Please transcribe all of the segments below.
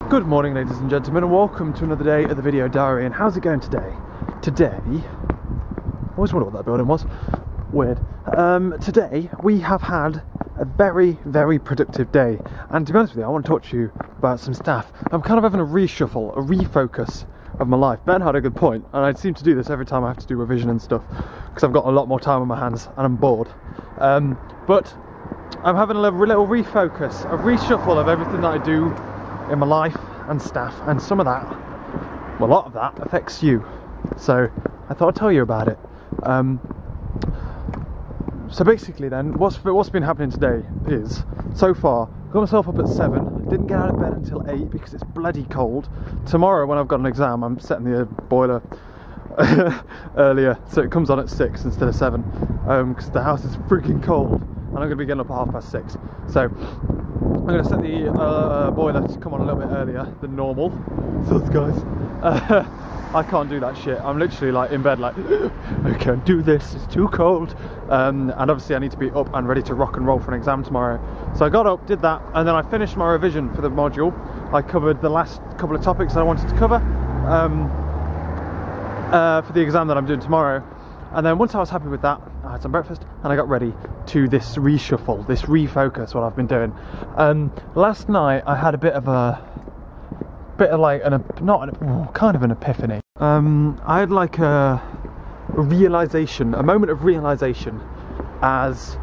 Good morning, ladies and gentlemen, and welcome to another day of the video diary. And how's it going today? I always wondered what that building was. Weird. Today we have had a very, very productive day, and to be honest with you, I want to talk to you about some stuff. I'm kind of having a reshuffle, a refocus of my life. Ben had a good point, and I seem to do this every time I have to do revision and stuff because I've got a lot more time on my hands and I'm bored. But I'm having a little refocus, a reshuffle of everything that I do in my life and stuff, and some of that, well, a lot of that affects you. So I thought I'd tell you about it. So basically then, what's been happening today is, so far, got myself up at 7, didn't get out of bed until 8 because it's bloody cold. Tomorrow when I've got an exam, I'm setting the boiler earlier, so it comes on at 6 instead of 7, because the house is freaking cold, and I'm going to be getting up at 6:30. So I'm going to set the boiler to come on a little bit earlier than normal. So guys, I can't do that shit. I'm literally like in bed like, I can't do this, it's too cold. And obviously I need to be up and ready to rock and roll for an exam tomorrow. So I got up, did that, and then I finished my revision for the module. I covered the last couple of topics that I wanted to cover for the exam that I'm doing tomorrow. And then once I was happy with that, I had some breakfast and I got ready to this reshuffle, this refocus, what I've been doing. Last night I had a bit of like kind of an epiphany. I had like a realization, a moment of realization of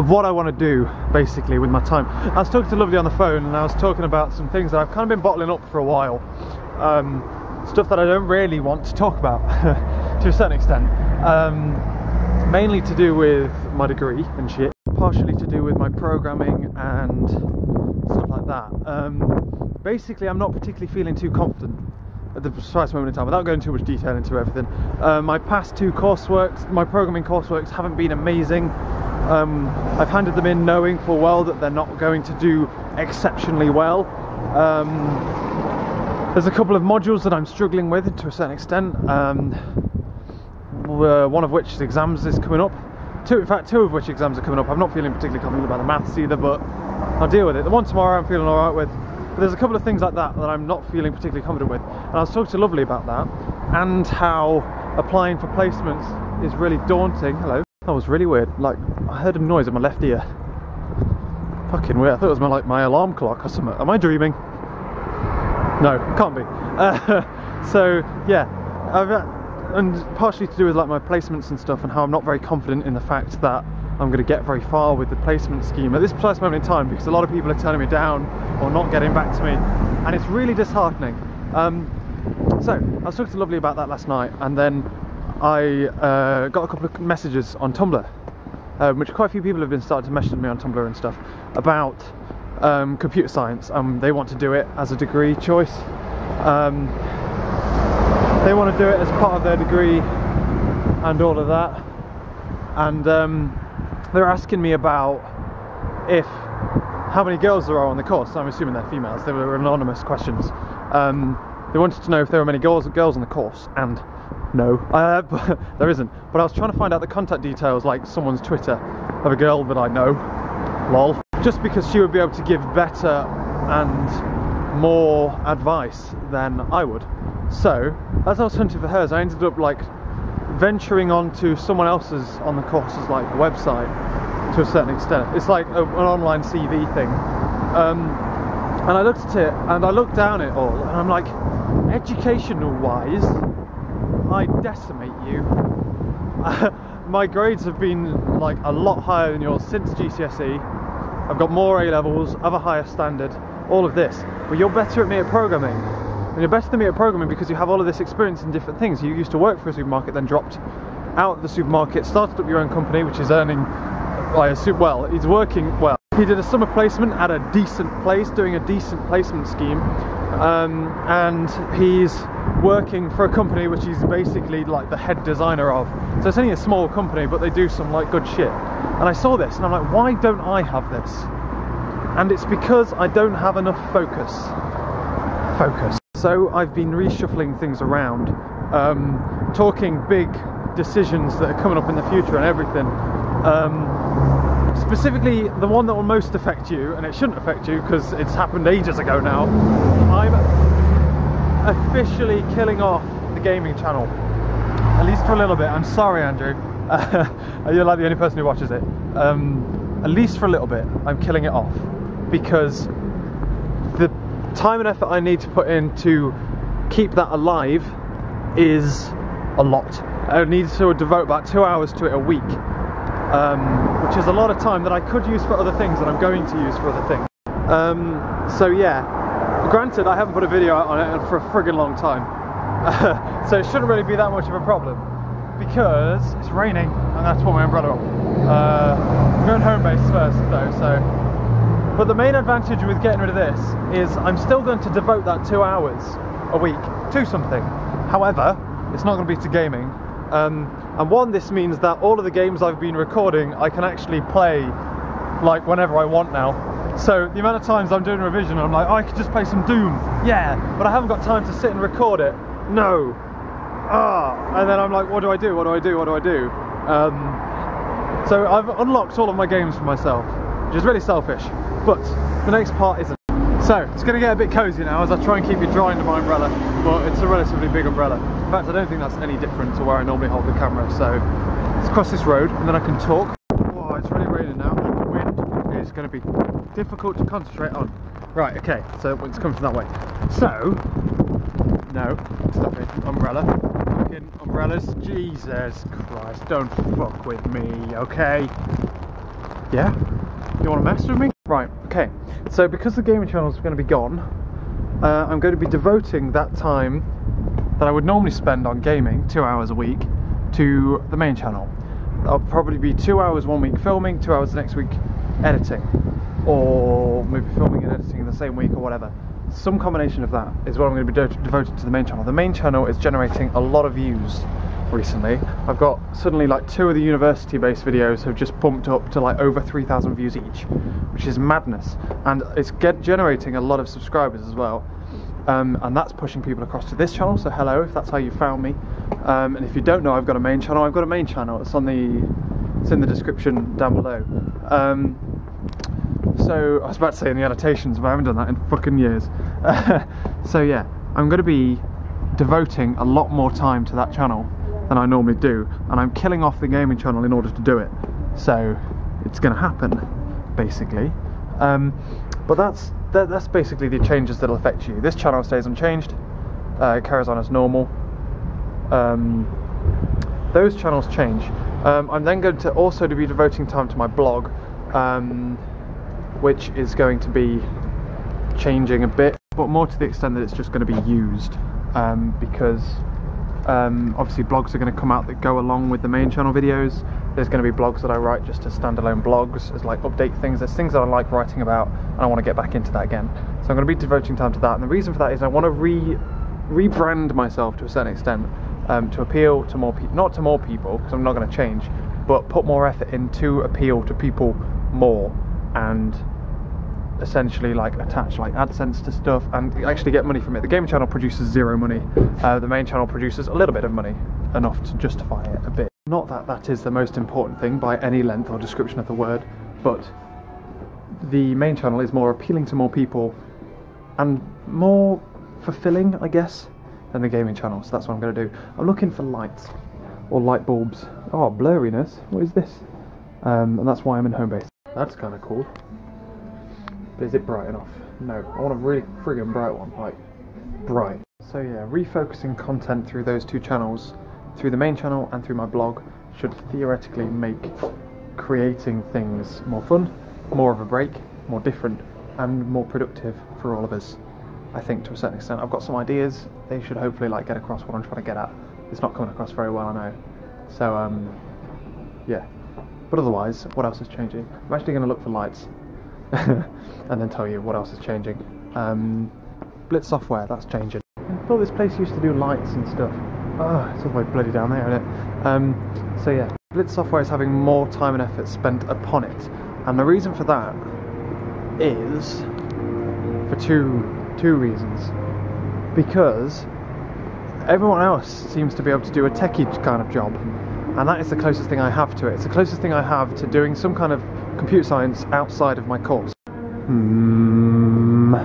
what I want to do basically with my time. I was talking to Lovely on the phone, and I was talking about some things that I've kind of been bottling up for a while. Stuff that I don't really want to talk about to a certain extent. Mainly to do with my degree and shit, partially to do with my programming and stuff like that. Basically, I'm not particularly feeling too confident at the precise moment in time, without going too much detail into everything. My past two courseworks, my programming courseworks, haven't been amazing. I've handed them in knowing full well that they're not going to do exceptionally well. There's a couple of modules that I'm struggling with to a certain extent. One of which exams is coming up. Two of which exams are coming up. I'm not feeling particularly confident about the maths either, but I'll deal with it. The one tomorrow I'm feeling alright with. But there's a couple of things like that that I'm not feeling particularly confident with. And I was talking to Lovely about that, and how applying for placements is really daunting. Hello. That was really weird. Like, I heard a noise in my left ear. Fucking weird. I thought it was my alarm clock or something. Am I dreaming? No, can't be. So yeah, and partially to do with like my placements and stuff, and how I'm not very confident in the fact that I'm going to get very far with the placement scheme at this precise moment in time, because a lot of people are turning me down or not getting back to me, and it's really disheartening. So I was talking to Lovely about that last night, and then I got a couple of messages on Tumblr, which quite a few people have been starting to message me on Tumblr and stuff about computer science. They want to do it as a degree choice. They want to do it as part of their degree and all of that, and they're asking me about how many girls there are on the course. I'm assuming they're females. They were anonymous questions. They wanted to know if there were many girls on the course, and no, there isn't. But I was trying to find out the contact details, like someone's Twitter, of a girl that I know, lol, just because she would be able to give better and more advice than I would. So as I was hunting for hers, I ended up like venturing onto someone else's on the course's like website to a certain extent. It's like an online CV thing. And I looked at it and I looked down it all, and I'm like, educational wise, I decimate you. My grades have been like a lot higher than yours since GCSE. I've got more A-levels, have a higher standard, all of this. But you're better at me at programming. And you're better than me at programming because you have all of this experience in different things. You used to work for a supermarket, then dropped out of the supermarket, started up your own company, which is earning, I assume, well, he's working well. He did a summer placement at a decent place, doing a decent placement scheme. And he's working for a company which he's basically like the head designer of. So it's only a small company, but they do some like good shit. And I saw this and I'm like, why don't I have this? And it's because I don't have enough focus. So I've been reshuffling things around, talking big decisions that are coming up in the future and everything. specifically the one that will most affect you, and it shouldn't affect you because it's happened ages ago now. I'm officially killing off the gaming channel, at least for a little bit. I'm sorry, Andrew. You're like the only person who watches it. At least for a little bit, I'm killing it off because the time and effort I need to put in to keep that alive is a lot. I need to devote about 2 hours to it a week, which is a lot of time that I could use for other things, and I'm going to use for other things. So yeah, granted I haven't put a video out on it for a friggin' long time, so it shouldn't really be that much of a problem because it's raining and that's what my umbrella on. I'm going home base first though, so. But the main advantage with getting rid of this is I'm still going to devote that 2 hours a week to something. However, it's not going to be to gaming. And one, this means that all of the games I've been recording I can actually play like whenever I want now. So the amount of times I'm doing a revision and I'm like, oh, I could just play some Doom, yeah, but I haven't got time to sit and record it. No. And then I'm like, what do I do? What do I do? What do I do? So I've unlocked all of my games for myself, which is really selfish. But the next part isn't. So it's going to get a bit cozy now as I try and keep it dry under my umbrella, but it's a relatively big umbrella. In fact, I don't think that's any different to where I normally hold the camera. So let's cross this road and then I can talk. Oh, it's really raining now. The wind is going to be difficult to concentrate on. Right, okay, so it's coming from that way. So, no, stop it, umbrella. Fucking umbrellas, Jesus Christ, don't fuck with me, okay? Yeah? You want to mess with me? Right, okay, so because the gaming channel is going to be gone, I'm going to be devoting that time that I would normally spend on gaming, 2 hours a week, to the main channel. I'll probably be 2 hours one week filming, 2 hours the next week editing, or maybe filming and editing in the same week or whatever. Some combination of that is what I'm going to be devoted to the main channel. The main channel is generating a lot of views recently. I've got suddenly like 2 of the university-based videos have just bumped up to like over 3,000 views each, which is madness, and it's generating a lot of subscribers as well. And that's pushing people across to this channel, so hello if that's how you found me. And if you don't know, I've got a main channel. I've got a main channel. It's in the description down below. So I was about to say in the annotations, but I haven't done that in fucking years. So yeah, I'm going to be devoting a lot more time to that channel than I normally do, and I'm killing off the gaming channel in order to do it. So it's going to happen, basically. But that's basically the changes that'll affect you. This channel stays unchanged, it carries on as normal. Those channels change. I'm then going to also be devoting time to my blog, which is going to be changing a bit, but more to the extent that it's just going to be used, because obviously blogs are going to come out that go along with the main channel videos. There's going to be blogs that I write just as standalone blogs, as like update things. There's things that I like writing about, and I want to get back into that again. So I'm going to be devoting time to that, and the reason for that is I want to rebrand myself to a certain extent, to appeal to more people, not to more people, because I'm not going to change, but put more effort in to appeal to people more, and essentially like attach like AdSense to stuff and actually get money from it. The gaming channel produces zero money. The main channel produces a little bit of money, enough to justify it a bit. Not that that is the most important thing by any length or description of the word, but the main channel is more appealing to more people and more fulfilling, I guess, than the gaming channel. So that's what I'm going to do. I'm looking for lights or light bulbs. Oh, blurriness. What is this? And that's why I'm in home base. That's kind of cool. But is it bright enough? No. I want a really friggin' bright one, like bright. So yeah, refocusing content through those 2 channels, through the main channel and through my blog, should theoretically make creating things more fun, more of a break, more different, and more productive for all of us. I think to a certain extent. I've got some ideas. They should hopefully like get across what I'm trying to get at. It's not coming across very well, I know. So yeah. But otherwise, what else is changing? I'm actually going to look for lights and then tell you what else is changing. Blitz software, that's changing. I thought this place used to do lights and stuff. Oh, it's all the way bloody down there, isn't it? So yeah, Blitz software is having more time and effort spent upon it, and the reason for that is for two reasons. Because everyone else seems to be able to do a techie kind of job, and that is the closest thing I have to it. It's the closest thing I have to doing some kind of computer science outside of my course. I'm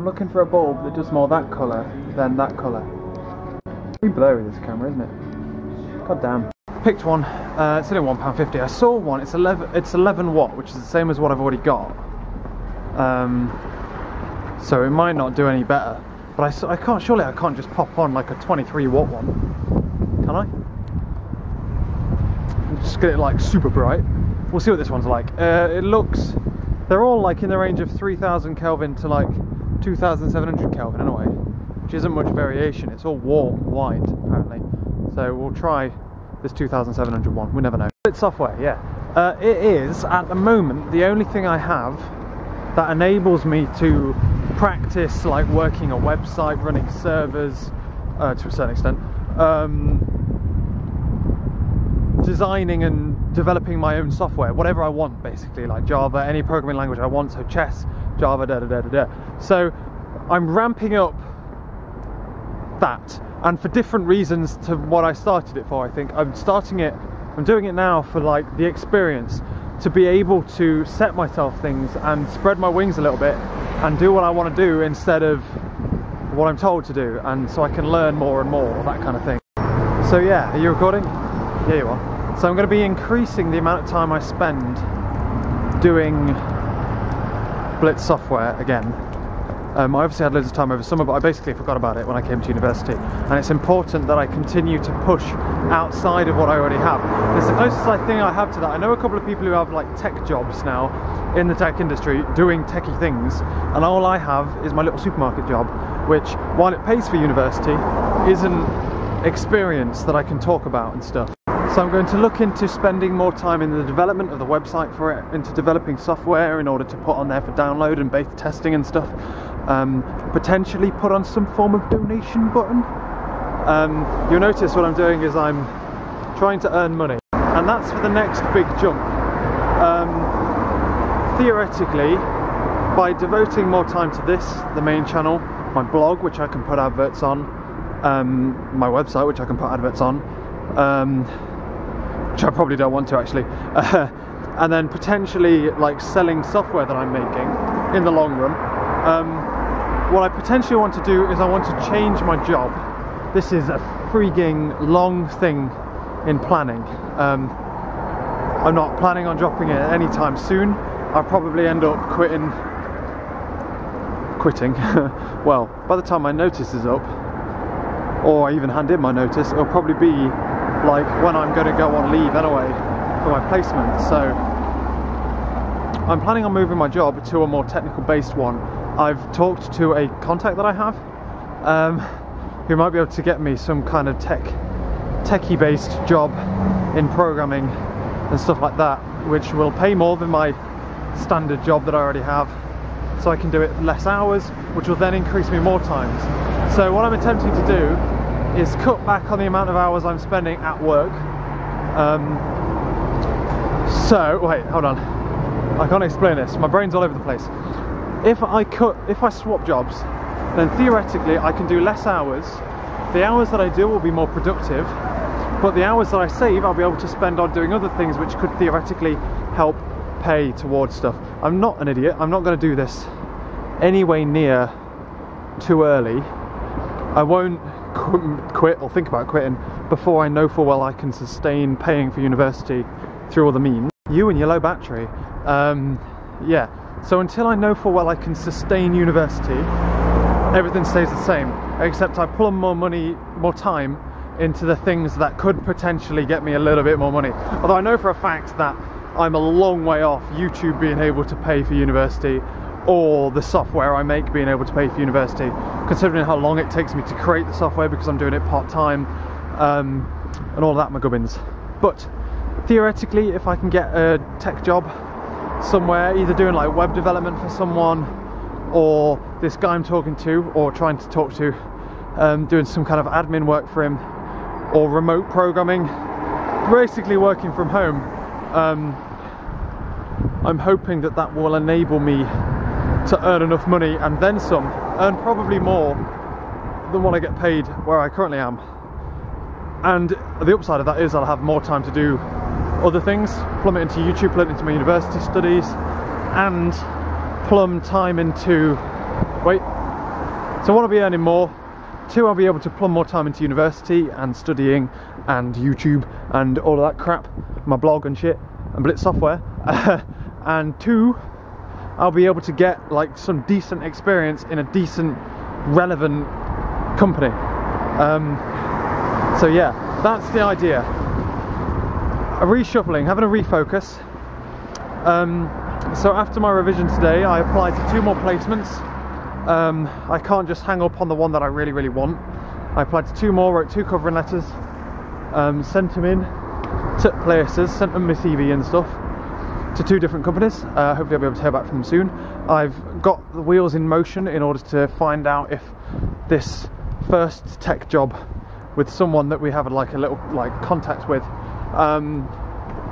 looking for a bulb that does more that colour than that colour. Pretty blurry, this camera, isn't it? God damn. Picked one, it's only £1.50. I saw one, it's 11 watt, which is the same as what I've already got. So it might not do any better. But I can't, surely I can't just pop on like a 23 watt one. Can I? Just get it like super bright. We'll see what this one's like. It looks, they're all like in the range of 3000 Kelvin to like 2700 Kelvin in a way, which isn't much variation. It's all warm white apparently. So we'll try this 2700 one, we never know. It's software, yeah. It is at the moment the only thing I have that enables me to practice like working a website, running servers to a certain extent, designing and developing my own software, whatever I want basically, like Java, any programming language I want, so chess, Java, So I'm ramping up that, and for different reasons to what I started it for. I think I'm doing it now for like the experience, to be able to set myself things and spread my wings a little bit and do what I want to do instead of what I'm told to do, and so I can learn more and more, that kind of thing. So yeah, are you recording? Yeah, you are. So I'm going to be increasing the amount of time I spend doing Blitz software again. I obviously had loads of time over summer, but I basically forgot about it when I came to university. And it's important that I continue to push outside of what I already have. It's the closest thing I have to that. I know a couple of people who have like tech jobs now in the tech industry doing techie things, and all I have is my little supermarket job, which, while it pays for university, isn't experience that I can talk about and stuff. So I'm going to look into spending more time in the development of the website for it, into developing software in order to put on there for download and beta testing and stuff. Potentially put on some form of donation button. You'll notice what I'm doing is I'm trying to earn money, and that's for the next big jump. Theoretically, by devoting more time to this, the main channel, my blog, which I can put adverts on, my website, which I can put adverts on, which I probably don't want to actually, and then potentially like selling software that I'm making in the long run. What I potentially want to do is I want to change my job. This is a freaking long thing in planning. I'm not planning on dropping it anytime soon. I'll probably end up quitting. Well, by the time my notice is up, or I even hand in my notice, it'll probably be like when I'm going to go on leave anyway for my placement. So I'm planning on moving my job to a more technical based one. I've talked to a contact that I have who might be able to get me some kind of techie based job in programming and stuff like that, which will pay more than my standard job that I already have, so I can do it less hours, which will then increase me more times. So what I'm attempting to do is cut back on the amount of hours I'm spending at work. So wait, hold on, I can't explain this, my brain's all over the place. If I swap jobs, then theoretically I can do less hours. The hours that I do will be more productive, but the hours that I save I'll be able to spend on doing other things which could theoretically help pay towards stuff. I'm not an idiot, I'm not going to do this anyway near too early. I won't quit or think about quitting before I know full well I can sustain paying for university through other means. You and your low battery. Yeah, so until I know full well I can sustain university, everything stays the same, except I pull more money, more time into the things that could potentially get me a little bit more money. Although I know for a fact that I'm a long way off YouTube being able to pay for university, or the software I make being able to pay for university, considering how long it takes me to create the software because I'm doing it part-time, and all that gubbins. But theoretically, if I can get a tech job somewhere, either doing like web development for someone, or this guy I'm talking to or trying to talk to, doing some kind of admin work for him, or remote programming, basically working from home, I'm hoping that that will enable me to earn enough money, and then some, earn probably more than what I get paid where I currently am. And the upside of that is I'll have more time to do other things, plumb it into YouTube, plumb it into my university studies, and plumb time into, so one, I'll be earning more, two, I'll be able to plumb more time into university and studying and YouTube and all of that crap, my blog and shit, and Blitz software, and two, I'll be able to get like some decent experience in a decent, relevant company. So yeah, that's the idea. A reshuffling, having a refocus. So after my revision today, I applied to 2 more placements. I can't just hang up on the one that I really, really want. I applied to 2 more, wrote 2 covering letters, sent them in to places, sent them my CV and stuff to 2 different companies. Hopefully I'll be able to hear back from them soon. I've got the wheels in motion in order to find out if this first tech job with someone that we have like a little like contact with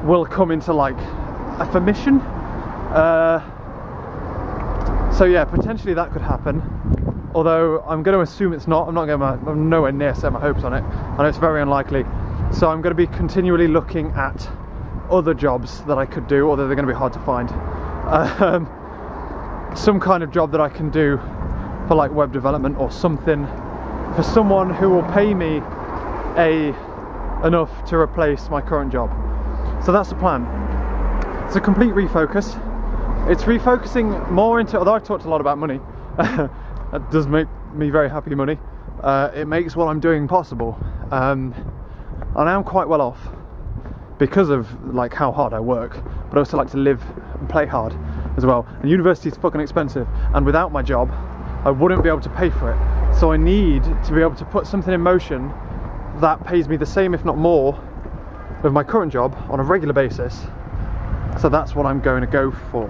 will come into like a permission. So yeah, potentially that could happen, although I'm going to assume it's not. I'm nowhere near set my hopes on it. I know it's very unlikely, so I'm going to be continually looking at other jobs that I could do, although they're going to be hard to find. Some kind of job that I can do for like web development or something, for someone who will pay me enough to replace my current job. So that's the plan. It's a complete refocus. It's refocusing more into, although I've talked a lot about money, that does make me very happy, money. It makes what I'm doing possible. And I'm quite well off because of like how hard I work, but I also like to live and play hard as well. And university is fucking expensive, and without my job I wouldn't be able to pay for it. So I need to be able to put something in motion that pays me the same, if not more, of my current job on a regular basis. So that's what I'm going to go for.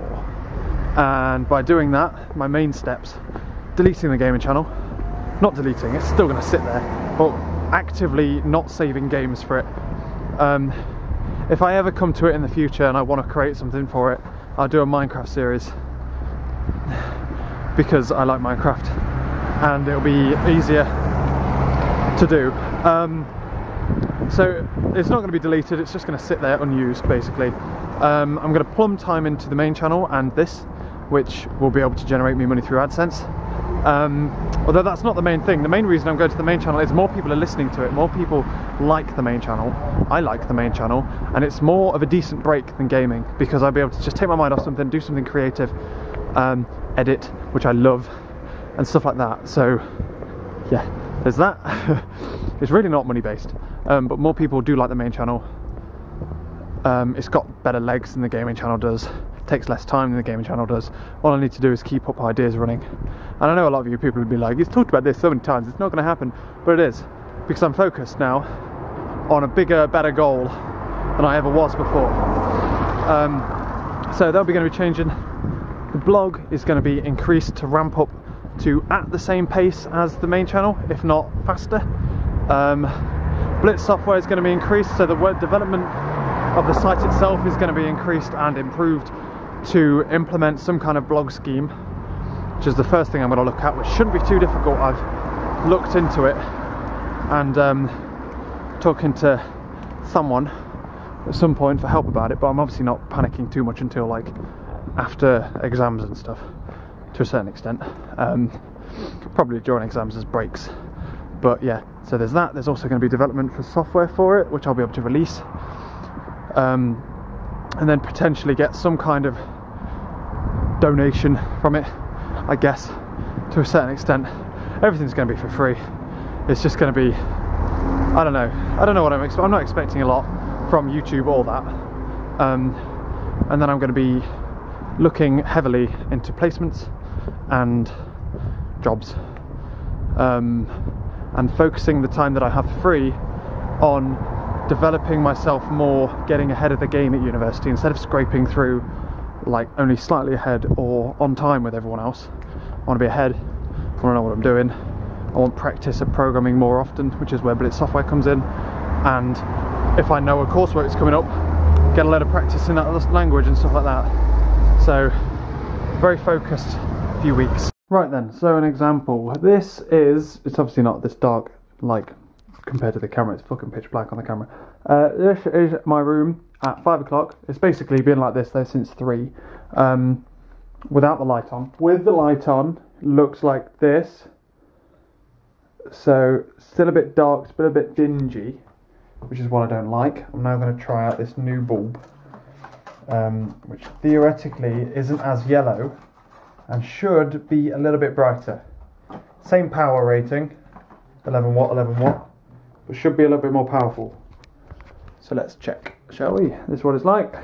And by doing that, my main steps: deleting the gaming channel, not deleting, it's still going to sit there, but actively not saving games for it. If I ever come to it in the future and I want to create something for it, I'll do a Minecraft series, because I like Minecraft and it'll be easier to do. So it's not going to be deleted, it's just going to sit there unused basically. I'm going to plumb time into the main channel and this, which will be able to generate me money through AdSense. Although that's not the main thing. The main reason I'm going to the main channel is more people are listening to it, more people like the main channel. I like the main channel, and it's more of a decent break than gaming, because I'll be able to just take my mind off something, do something creative, edit, which I love, and stuff like that. So yeah, there's that. It's really not money based, but more people do like the main channel. It's got better legs than the gaming channel does, takes less time than the gaming channel does. All I need to do is keep up ideas running. And I know a lot of you people would be like, he's talked about this so many times, it's not going to happen, but it is, because I'm focused now on a bigger, better goal than I ever was before. So that'll be going to be changing. The blog is going to be increased to ramp up to at the same pace as the main channel, if not faster. Blitz software is going to be increased, so the web development of the site itself is going to be increased and improved to implement some kind of blog scheme, which is the first thing I'm going to look at, which shouldn't be too difficult. I've looked into it and talking to someone at some point for help about it, but I'm obviously not panicking too much until like after exams and stuff, to a certain extent. Probably during exams as breaks, but yeah, so there's that. There's also going to be development for software for it, which I'll be able to release, and then potentially get some kind of donation from it, I guess, to a certain extent. Everything's going to be for free. It's just going to be, I don't know what I'm not expecting a lot from YouTube or that. And then I'm going to be looking heavily into placements and jobs, and focusing the time that I have free on developing myself more, getting ahead of the game at university, instead of scraping through like only slightly ahead or on time with everyone else. I want to be ahead, I want to know what I'm doing, I want practice at programming more often, which is where Blitz software comes in. And if I know a coursework is coming up, get a lot of practice in that language and stuff like that. So very focused few weeks. Right then, so an example. This is, it's obviously not this dark like compared to the camera, it's fucking pitch black on the camera. This is my room. at 5 o'clock. It's basically been like this though since 3, without the light on. With the light on, looks like this. So still a bit dark, still a bit dingy, which is what I don't like. I'm now going to try out this new bulb, which theoretically isn't as yellow and should be a little bit brighter. Same power rating, 11 watt, 11 watt, but should be a little bit more powerful. So let's check, shall we? This is what it's like.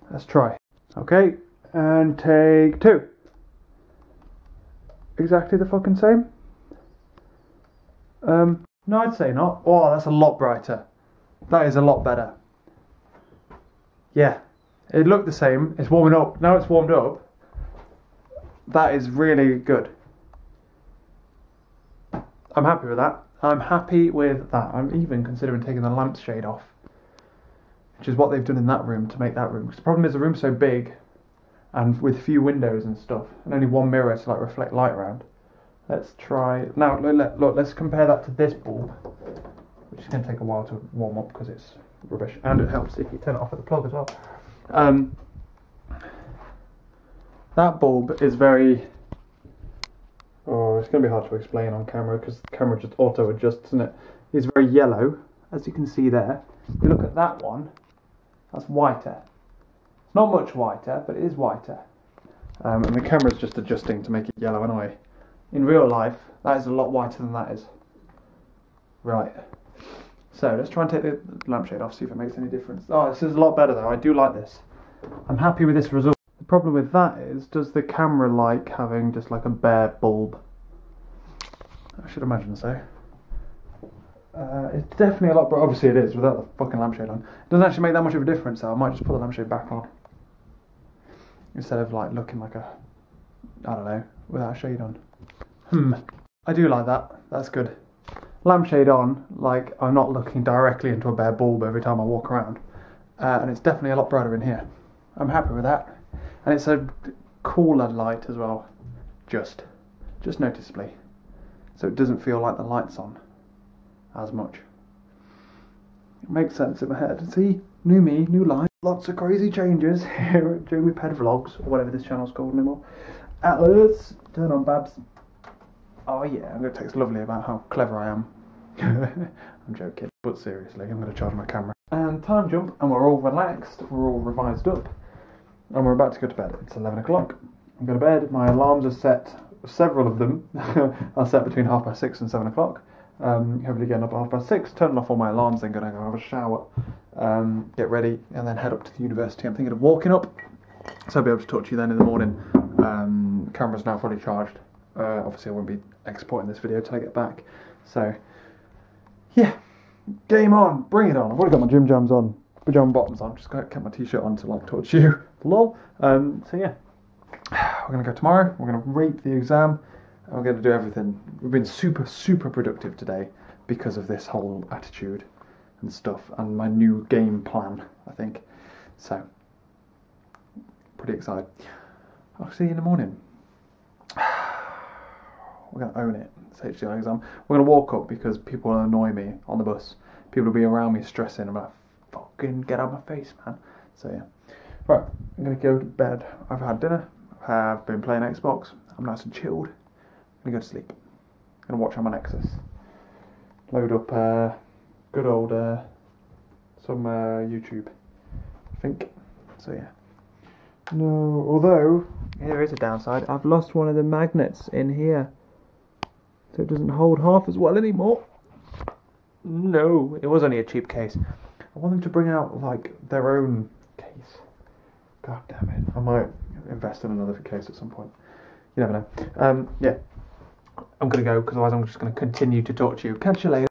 Let's try. Okay, and take 2. Exactly the fucking same. No, I'd say not. Oh, that's a lot brighter. That is a lot better. Yeah, it looked the same. It's warming up. Now it's warmed up. That is really good. I'm happy with that. I'm happy with that. I'm even considering taking the lampshade off, which is what they've done in that room to make that room. Because the problem is the room's so big, and with few windows and stuff, and only one mirror to like reflect light around. Let's try now. Look, let's compare that to this bulb, which is going to take a while to warm up because it's rubbish, and it helps if you turn it off at the plug as well. That bulb is very. Oh, it's going to be hard to explain on camera because the camera just auto adjusts, isn't it? It's very yellow, as you can see there. If you look at that one, that's whiter. It's not much whiter, but it is whiter. And the camera's just adjusting to make it yellow anyway. In real life, that is a lot whiter than that is. Right. So let's try and take the lampshade off, see if it makes any difference. Oh, this is a lot better though. I do like this. I'm happy with this result. The problem with that is, does the camera like having just like a bare bulb? I should imagine so. It's definitely a lot brighter. Obviously it is, without the fucking lampshade on. It doesn't actually make that much of a difference though. I might just put the lampshade back on, instead of like looking like a, I don't know, without a shade on. I do like that. That's good. Lampshade on, like I'm not looking directly into a bare bulb every time I walk around. And it's definitely a lot brighter in here. I'm happy with that. And it's a cooler light as well. Just noticeably. So it doesn't feel like the light's on as much. It makes sense in my head. See, new me, new life. Lots of crazy changes here at Joey Ped Vlogs, or whatever this channel's called anymore. Atlas, turn on Babs. Oh yeah, I'm going to text Lovely about how clever I am. I'm joking, but seriously, I'm going to charge my camera. And time jump, and we're all relaxed, we're all revised up, and we're about to go to bed. It's 11 o'clock. I'm going to bed. My alarms are set, several of them are set between 6:30 and 7 o'clock. Hopefully getting up at 6:30, turning off all my alarms, then going to go have a shower, get ready, and then head up to the university. I'm thinking of walking up, so I'll be able to talk to you then in the morning. Camera's now fully charged. Obviously I won't be exporting this video till I get back, so yeah, game on, bring it on. I've already got my gym jams on, pajama bottoms on, just kept my t-shirt on to like talk to you, lol. So yeah, we're going to go tomorrow, we're going to rate the exam, and we're going to do everything. We've been super productive today because of this whole attitude and stuff, and my new game plan, I think, so pretty excited. I'll see you in the morning. We're going to own it. It's HDI exam. We're going to walk up because people will annoy me on the bus. People will be around me stressing. I'm like, fucking get out of my face, man. So yeah. Right, I'm going to go to bed. I've had dinner. I've been playing Xbox. I'm nice and chilled. I'm going to go to sleep. I'm going to watch on my Nexus. Load up good old some YouTube, I think. So yeah. No, although there is a downside. I've lost one of the magnets in here. So it doesn't hold half as well anymore. No, it was only a cheap case. I want them to bring out like their own case. God damn it. I might invest in another case at some point. You never know. Yeah. I'm going to go because otherwise I'm just going to continue to talk to you. Catch you later.